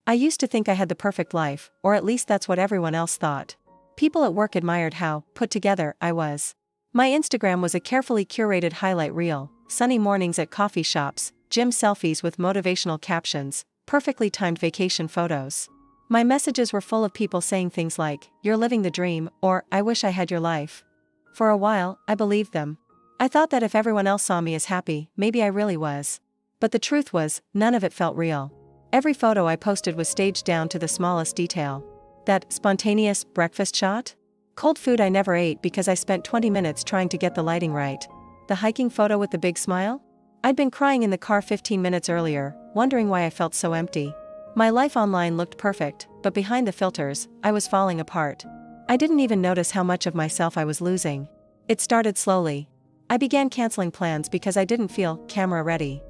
I used to think I had the perfect life, or at least that's what everyone else thought. People at work admired how put together I was. My Instagram was a carefully curated highlight reel, sunny mornings at coffee shops, gym selfies with motivational captions, perfectly timed vacation photos. My messages were full of people saying things like, "You're living the dream," or "I wish I had your life." For a while, I believed them. I thought that if everyone else saw me as happy, maybe I really was. But the truth was, none of it felt real. Every photo I posted was staged down to the smallest detail. That spontaneous breakfast shot? Cold food I never ate because I spent 20 minutes trying to get the lighting right. The hiking photo with the big smile? I'd been crying in the car 15 minutes earlier, wondering why I felt so empty. My life online looked perfect, but behind the filters, I was falling apart. I didn't even notice how much of myself I was losing. It started slowly. I began canceling plans because I didn't feel camera ready.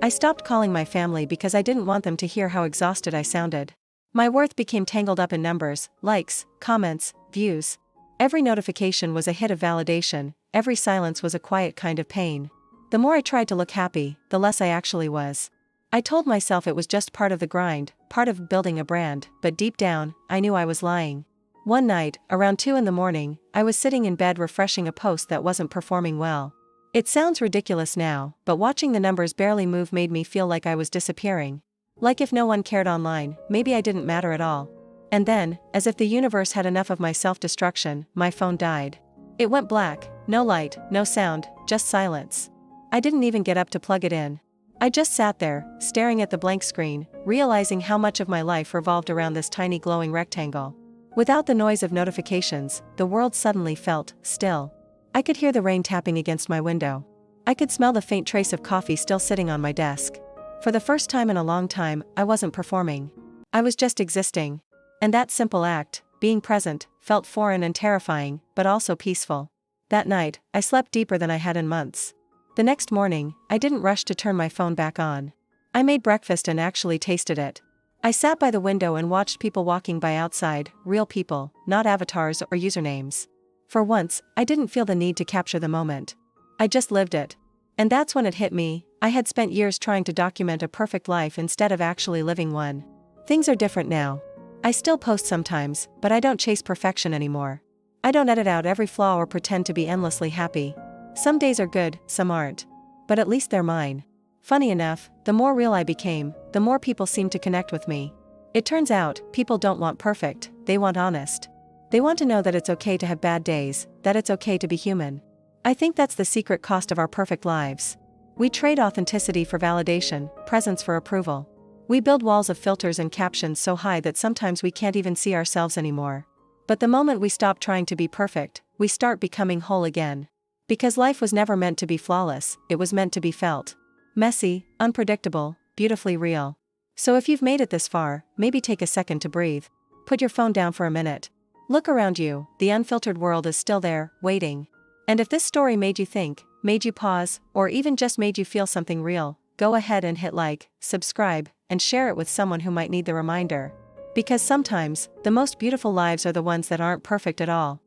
I stopped calling my family because I didn't want them to hear how exhausted I sounded. My worth became tangled up in numbers, likes, comments, views. Every notification was a hit of validation, every silence was a quiet kind of pain. The more I tried to look happy, the less I actually was. I told myself it was just part of the grind, part of building a brand, but deep down, I knew I was lying. One night, around 2 in the morning, I was sitting in bed refreshing a post that wasn't performing well. It sounds ridiculous now, but watching the numbers barely move made me feel like I was disappearing. Like if no one cared online, maybe I didn't matter at all. And then, as if the universe had enough of my self-destruction, my phone died. It went black, no light, no sound, just silence. I didn't even get up to plug it in. I just sat there, staring at the blank screen, realizing how much of my life revolved around this tiny glowing rectangle. Without the noise of notifications, the world suddenly felt still. I could hear the rain tapping against my window. I could smell the faint trace of coffee still sitting on my desk. For the first time in a long time, I wasn't performing. I was just existing. And that simple act, being present, felt foreign and terrifying, but also peaceful. That night, I slept deeper than I had in months. The next morning, I didn't rush to turn my phone back on. I made breakfast and actually tasted it. I sat by the window and watched people walking by outside, real people, not avatars or usernames. For once, I didn't feel the need to capture the moment. I just lived it. And that's when it hit me, I had spent years trying to document a perfect life instead of actually living one. Things are different now. I still post sometimes, but I don't chase perfection anymore. I don't edit out every flaw or pretend to be endlessly happy. Some days are good, some aren't. But at least they're mine. Funny enough, the more real I became, the more people seemed to connect with me. It turns out, people don't want perfect, they want honest. They want to know that it's okay to have bad days, that it's okay to be human. I think that's the secret cost of our perfect lives. We trade authenticity for validation, presence for approval. We build walls of filters and captions so high that sometimes we can't even see ourselves anymore. But the moment we stop trying to be perfect, we start becoming whole again. Because life was never meant to be flawless, it was meant to be felt. Messy, unpredictable, beautifully real. So if you've made it this far, maybe take a second to breathe. Put your phone down for a minute. Look around you, the unfiltered world is still there, waiting. And if this story made you think, made you pause, or even just made you feel something real, go ahead and hit like, subscribe, and share it with someone who might need the reminder. Because sometimes, the most beautiful lives are the ones that aren't perfect at all.